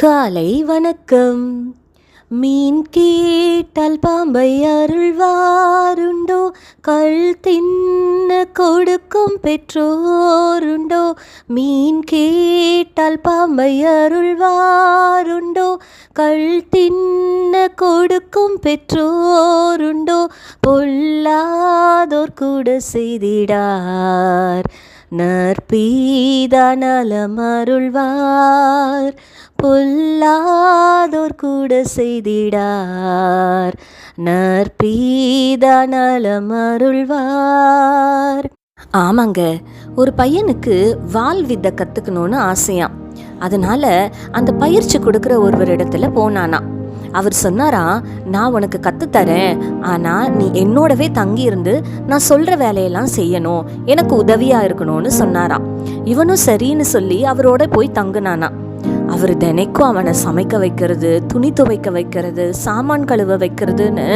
காலை வணக்கம். மீன் கேட்டால் பாம்பை அருள்வாருண்டோ, கள் தின்ன கொடுக்கும் பெற்றோருண்டோ. மீன் கேட்டால் பாம்பை அருள்வாருண்டோ, கள் தின்ன கொடுக்கும் பெற்றோருண்டோ. பொல்லாதோர் கூட செய்திடார், நற்பீதா நலம் அருள்வார். பொல்லாதோர் கூட செய்திடார், நற்பீதா நலம் அருள்வார். ஆமாங்க, ஒரு பையனுக்கு வாள் வித்தை கற்றுக்கணும்னு ஆசையாம். அதனால அந்த பயிற்சி கொடுக்குற ஒருவரிடத்துல போனானா. அவர் சொன்னாரா, நான் உனக்கு கற்றுத்தரேன், ஆனால் நீ என்னோடவே தங்கியிருந்து நான் சொல்கிற வேலையெல்லாம் செய்யணும், எனக்கு உதவியாக இருக்கணும்னு சொன்னாராம். இவனும் சரின்னு சொல்லி அவரோட போய் தங்குனானா. அவர் தினைக்கும் அவனை சமைக்க வைக்கிறது, துணி துவைக்க வைக்கிறது, சாமான் கழுவ வைக்கிறதுன்னு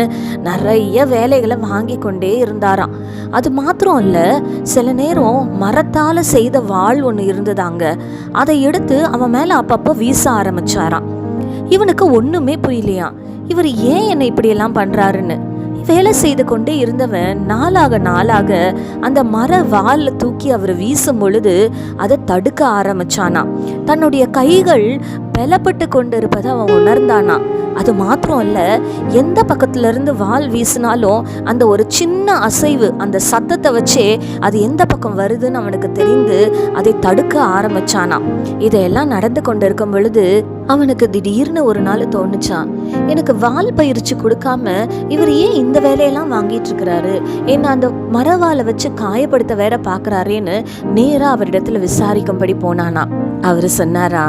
நிறைய வேலைகளை வாங்கி கொண்டே இருந்தாராம். அது மாத்திரம் இல்லை, சில நேரம் மரத்தால் செய்த வாள் ஒன்று இருந்ததாங்க, அதை எடுத்து அவன் மேலே அப்பப்போ வீச ஆரம்பிச்சாராம். இவனுக்கு ஒன்றுமே புரியலையாம், இவர் ஏன் என்னை இப்படியெல்லாம் பண்ணுறாருன்னு. வேலை செய்து கொண்டே இருந்தவன் நாளாக நாளாக அந்த மர வாள் தூக்கி அவர் வீசும் பொழுது அதை தடுக்க ஆரம்பிச்சானா. தன்னுடைய கைகள் பலப்பட்டு கொண்டு இருப்பதை அவன் உணர்ந்தானா. அது மாத்திரம் அல்ல, எந்த பக்கத்துல இருந்து வாள் வீசினாலும் அந்த ஒரு சின்ன அசைவு, அந்த சத்தத்தை வச்சே அது எந்த பக்கம் வருதுன்னு அவனுக்கு தெரிந்து அதை தடுக்க ஆரம்பிச்சானா. இதையெல்லாம் நடந்து கொண்டு இருக்கும் பொழுது அவனுக்கு திடீர்னு ஒரு நாள் தோணுச்சான், எனக்கு வால் பயிற்சி கொடுக்காம இவர் ஏன் இந்த வேலையெல்லாம் வாங்கிட்டு இருக்கிறாரு, என்ன அந்த மரவாலை வச்சு காயப்படுத்த வேற பாக்குறாரேன்னு நேரா அவரிடத்துல விசாரிக்கும்படி போனானா. அவரு சொன்னாரா,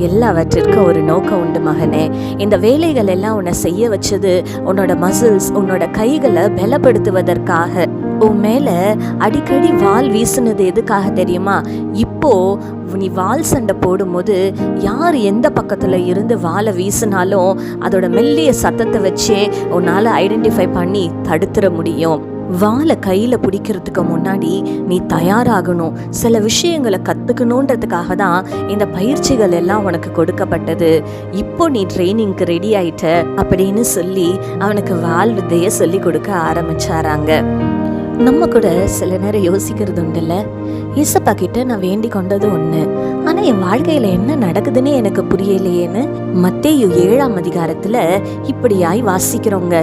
எல்லாவற்றிற்கும் ஒரு நோக்கம் உண்டு மகனே. இந்த வேலைகள் எல்லாம் உன்னை செய்ய வச்சது உன்னோட மசில்ஸ், உன்னோட கைகளை பலப்படுத்துவதற்காக. உன் மேல அடிக்கடி வால் வீசுனது எதுக்காக தெரியுமா? இப்போ நீ வால் சண்டை போடும்போது யார் எந்த பக்கத்துல இருந்து வாலை வீசினாலும் அதோட மெல்லிய சத்தத்தை வச்சே உன்னால ஐடென்டிஃபை பண்ணி தடுத்துட முடியும். வாலை கையில பிடிக்கிறதுக்கு முன்னாடி நீ தயாராகணும், சில விஷயங்களை கத்துக்கணுன்றதுக்காக தான் இந்த பயிற்சிகள் எல்லாம் உனக்கு கொடுக்கப்பட்டது. இப்போ நீ ட்ரைனிங்க்கு ரெடி ஆயிட்ட அப்படின்னு சொல்லி அவனுக்கு வால் வித்தைய சொல்லி கொடுக்க ஆரம்பிச்சாராங்க. நம்ம கூட சில நேரம் யோசிக்கிறது உண்டுல்ல, இயேசப்பா கிட்ட நான் வேண்டி கொண்டது ஒண்ணு, ஆனா என் வாழ்க்கையில என்ன நடக்குதுன்னு எனக்கு புரியலையேன்னு. மத்தேயு 7ஆம் அதிகாரத்துல இப்படியாய் வாசிக்கிறோங்க.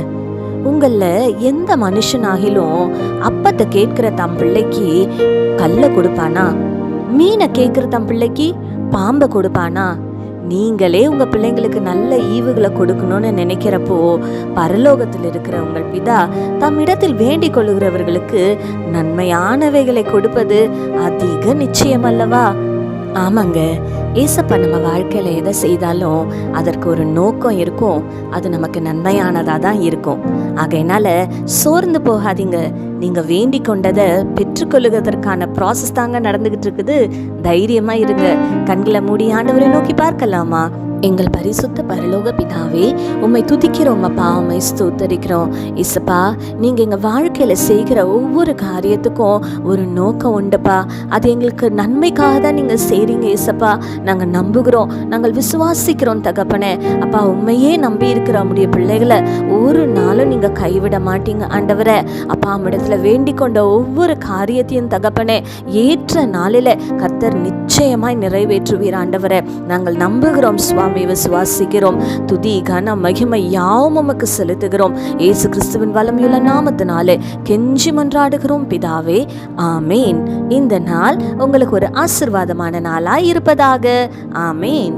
உங்கள எந்த மனுஷனாகிலும் அப்பத்தை கேட்கிற தம் பிள்ளைக்கு கல்ல கொடுப்பானா? மீனை கேட்கிற தம் பிள்ளைக்கு பாம்பை கொடுப்பானா? நீங்களே உங்க பிள்ளைங்களுக்கு நல்ல ஈவுகளை கொடுக்கணும்னு நினைக்கிறப்போ பரலோகத்தில் இருக்கிற உங்கள் பிதா தம்மிடத்தில் வேண்டிக் கொள்ளுகிறவர்களுக்கு நன்மையானவைகளை கொடுப்பது அதிக நிச்சயம் அல்லவா? ஆமாங்க, ஏசப்பா நம்ம வாழ்க்கையில எதை செய்தாலும் அதற்கு ஒரு நோக்கம் இருக்கும், அது நமக்கு நன்மையானதா தான் இருக்கும். ஆகையினால சோர்ந்து போகாதீங்க, நீங்க வேண்டிக் கொண்டதை பெற்றுக்கொள்ளுவதற்கான ப்ராசஸ் தாங்க நடந்துகிட்டு இருக்குது. தைரியமா இருங்க. கண்களை மூடி ஆண்டவரை நோக்கி பார்க்கலாமா? எங்கள் பரிசுத்த பரலோக பிதாவே, உம்மை துதிக்கிறோம் அப்பா, உம்மை ஸ்தோத்தரிக்கிறோம். இசப்பா, நீங்க எங்க வாழ்க்கையில செய்கிற ஒவ்வொரு காரியத்துக்கும் ஒரு நோக்கம் உண்டுப்பா. அது எங்களுக்கு நன்மைக்காக தான் நீங்க செய்றீங்க இசப்பா. நாங்க நம்புகிறோம், நாங்கள் விசுவாசிக்கிறோம் தகப்பனே. அப்பா, உண்மையே நம்பி இருக்கிற நம்முடைய பிள்ளைகளை ஒரு நாளும் நீங்க கைவிட மாட்டீங்க ஆண்டவரே. அப்பா, நம்மிடத்துல வேண்டிக் கொண்ட ஒவ்வொரு காரியத்தையும் தகப்பனே ஏற்ற நாளில கர்த்தர் நிச்சயமாய் நிறைவேற்றுவீர் ஆண்டவரே. நாங்கள் நம்புகிறோம் சுவாமி, விசுவாசிக்கிறோம். துதி கன மகிமை யாவும் உமக்கு செலுத்துகிறோம். இயேசு கிறிஸ்துவின் வல்லமையுள்ள நாமத்தினாலே கெஞ்சி மன்றாடுகிறோம் பிதாவே, ஆமேன். இந்த நாள் உங்களுக்கு ஒரு ஆசீர்வாதமான நாளாய் இருப்பதாக. ஆமேன்.